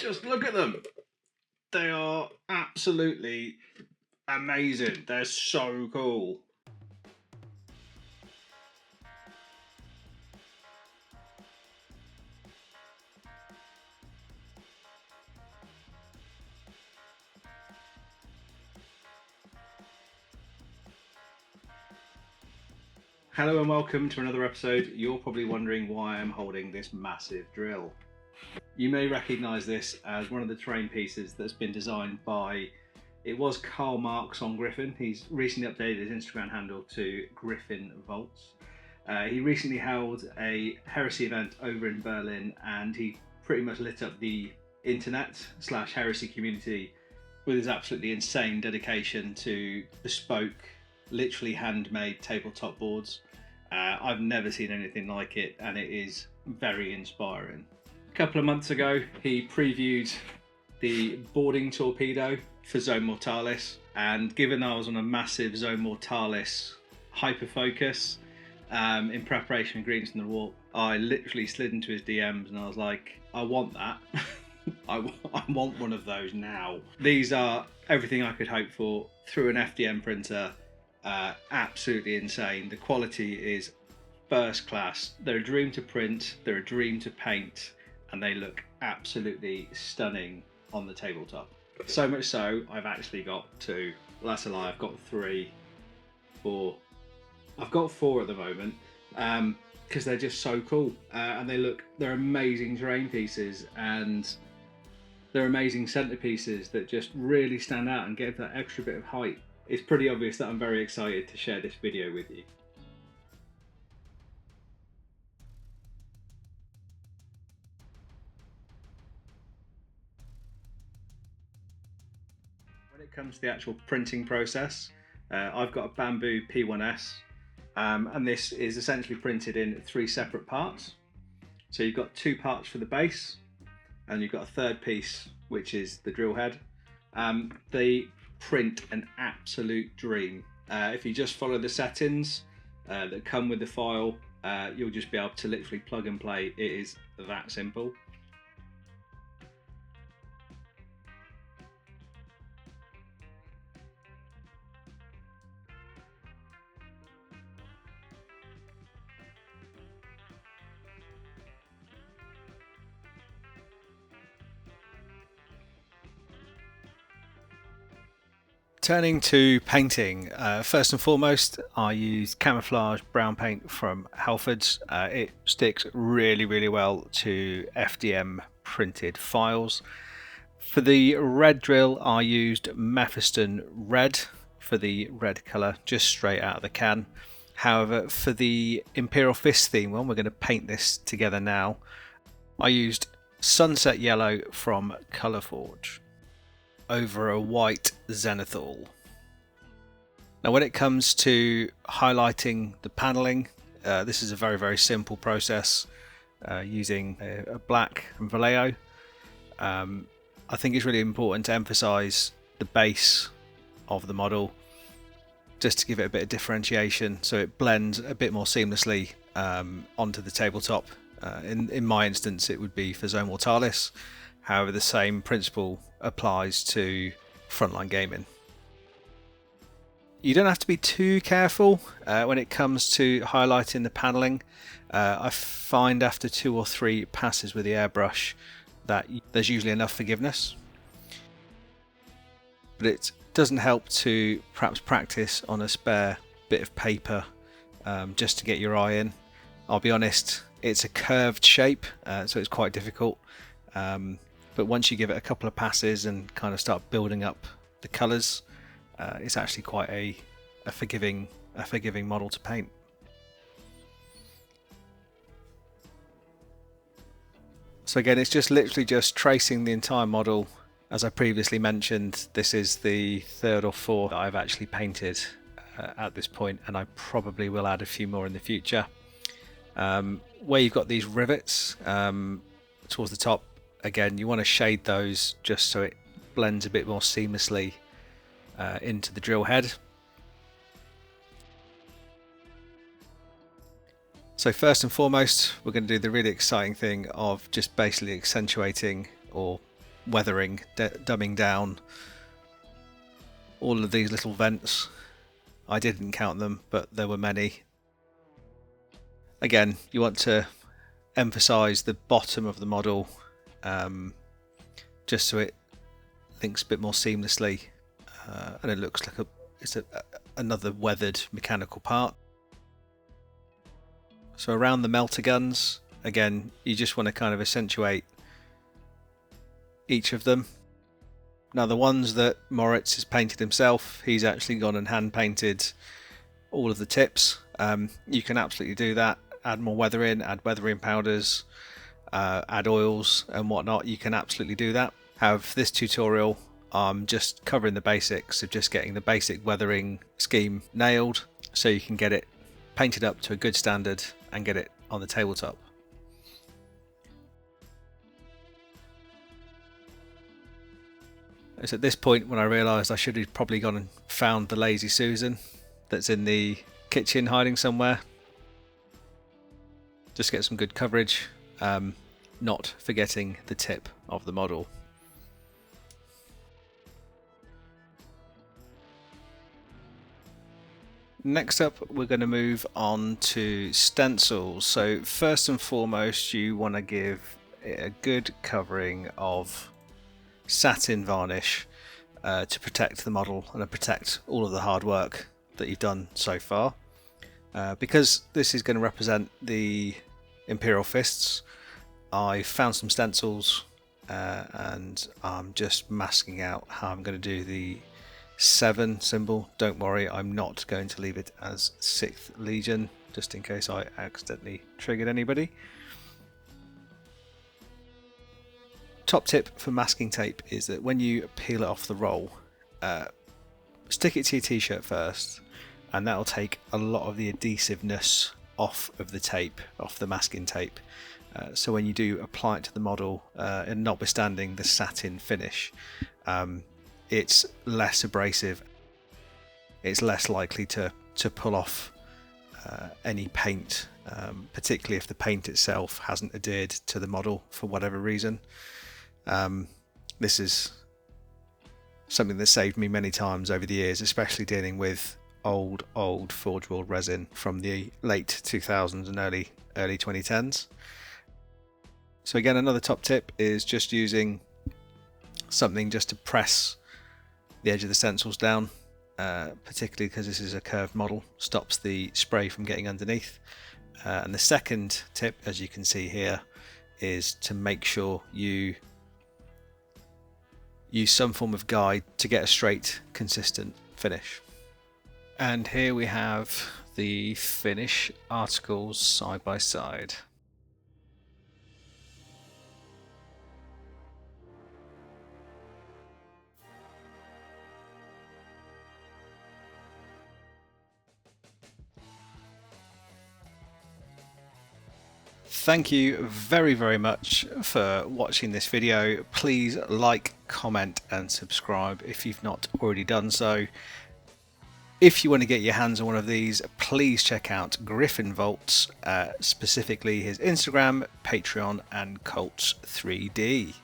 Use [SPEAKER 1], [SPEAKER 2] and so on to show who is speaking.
[SPEAKER 1] Just look at them. They are absolutely amazing. They're so cool. Hello and welcome to another episode. You're probably wondering why I'm holding this massive drill. You may recognise this as one of the terrain pieces that's been designed by, it was Karl Marx on Griffon. He's recently updated his Instagram handle to Griffon Vaults. He recently held a heresy event over in Berlin and he pretty much lit up the internet / heresy community with his absolutely insane dedication to bespoke, literally handmade tabletop boards. I've never seen anything like it and it is very inspiring. A couple of months ago he previewed the boarding Torpedo for Zone Mortalis, and given I was on a massive Zone Mortalis hyper focus in preparation for Greetings from the Warp, I literally slid into his DMs and I was like, I want that. I want one of those now. These are everything I could hope for through an FDM printer. Absolutely insane. The quality is first class. They're a dream to print, they're a dream to paint, and they look absolutely stunning on the tabletop. So much so, I've actually got two. Well, that's a lie, I've got 3, 4. I've got 4 at the moment, because they're just so cool. And they're amazing terrain pieces, and they're amazing centerpieces that just really stand out and give that extra bit of height. It's pretty obvious that I'm very excited to share this video with you. When it comes to the actual printing process, I've got a Bambu P1S, and this is essentially printed in 3 separate parts. So you've got 2 parts for the base, and you've got a third piece, which is the drill head. They print an absolute dream. If you just follow the settings that come with the file, you'll just be able to literally plug and play. It is that simple. Turning to painting, first and foremost, I use camouflage brown paint from Halfords. It sticks really well to FDM printed files. For the red drill, I used Mephiston Red for the red colour, just straight out of the can. However, for the Imperial Fist theme one, we're going to paint this together now. I used Sunset Yellow from Colourforge over a white zenithal. Now when it comes to highlighting the panelling, this is a very simple process using a black from Vallejo. I think it's really important to emphasize the base of the model just to give it a bit of differentiation so it blends a bit more seamlessly onto the tabletop. In my instance it would be for Zone Mortalis. However, the same principle applies to frontline gaming. You don't have to be too careful when it comes to highlighting the panelling. I find after 2 or 3 passes with the airbrush that there's usually enough forgiveness. But it doesn't help to perhaps practice on a spare bit of paper just to get your eye in. I'll be honest, it's a curved shape, so it's quite difficult. But once you give it a couple of passes and kind of start building up the colours, it's actually quite a forgiving model to paint. So again, it's just literally just tracing the entire model. As I previously mentioned, this is the 3rd or 4th that I've actually painted at this point, and I probably will add a few more in the future. Where you've got these rivets towards the top, again, you want to shade those just so it blends a bit more seamlessly into the drill head. So first and foremost, we're going to do the really exciting thing of just basically accentuating or weathering, dumbing down all of these little vents. I didn't count them, but there were many. Again, you want to emphasize the bottom of the model, just so it links a bit more seamlessly, and it looks like it's another weathered mechanical part. So around the melter guns, again, you just want to kind of accentuate each of them. Now the ones that Mortiz has painted himself, he's actually gone and hand painted all of the tips. You can absolutely do that. Add more weathering, add weathering powders, add oils and whatnot. You can absolutely do that. However, for this tutorial, I'm just covering the basics of just getting the basic weathering scheme nailed, so you can get it painted up to a good standard and get it on the tabletop. It's at this point when I realised I should have probably gone and found the Lazy Susan that's in the kitchen hiding somewhere. Just get some good coverage, not forgetting the tip of the model. Next up, we're going to move on to stencils. So first and foremost, you want to give it a good covering of satin varnish to protect the model and to protect all of the hard work that you've done so far. Because this is going to represent the Imperial Fists, I found some stencils and I'm just masking out how I'm going to do the 7 symbol. Don't worry, I'm not going to leave it as 6th Legion, just in case I accidentally triggered anybody. Top tip for masking tape is that when you peel it off the roll, stick it to your t-shirt first, and that'll take a lot of the adhesiveness off of the tape, off the masking tape. So when you do apply it to the model, and notwithstanding the satin finish, it's less abrasive. It's less likely to pull off any paint, particularly if the paint itself hasn't adhered to the model for whatever reason. This is something that saved me many times over the years, especially dealing with old Forge World resin from the late 2000s and early 2010s. So again, another top tip is just using something just to press the edge of the stencils down, particularly because this is a curved model, stops the spray from getting underneath. And the second tip, as you can see here, is to make sure you use some form of guide to get a straight, consistent finish. And here we have the finish articles side by side. Thank you very much for watching this video. Please like, comment and subscribe if you've not already done so. If you want to get your hands on one of these, please check out Griffon Vaults, specifically his Instagram, Patreon and Colts 3D.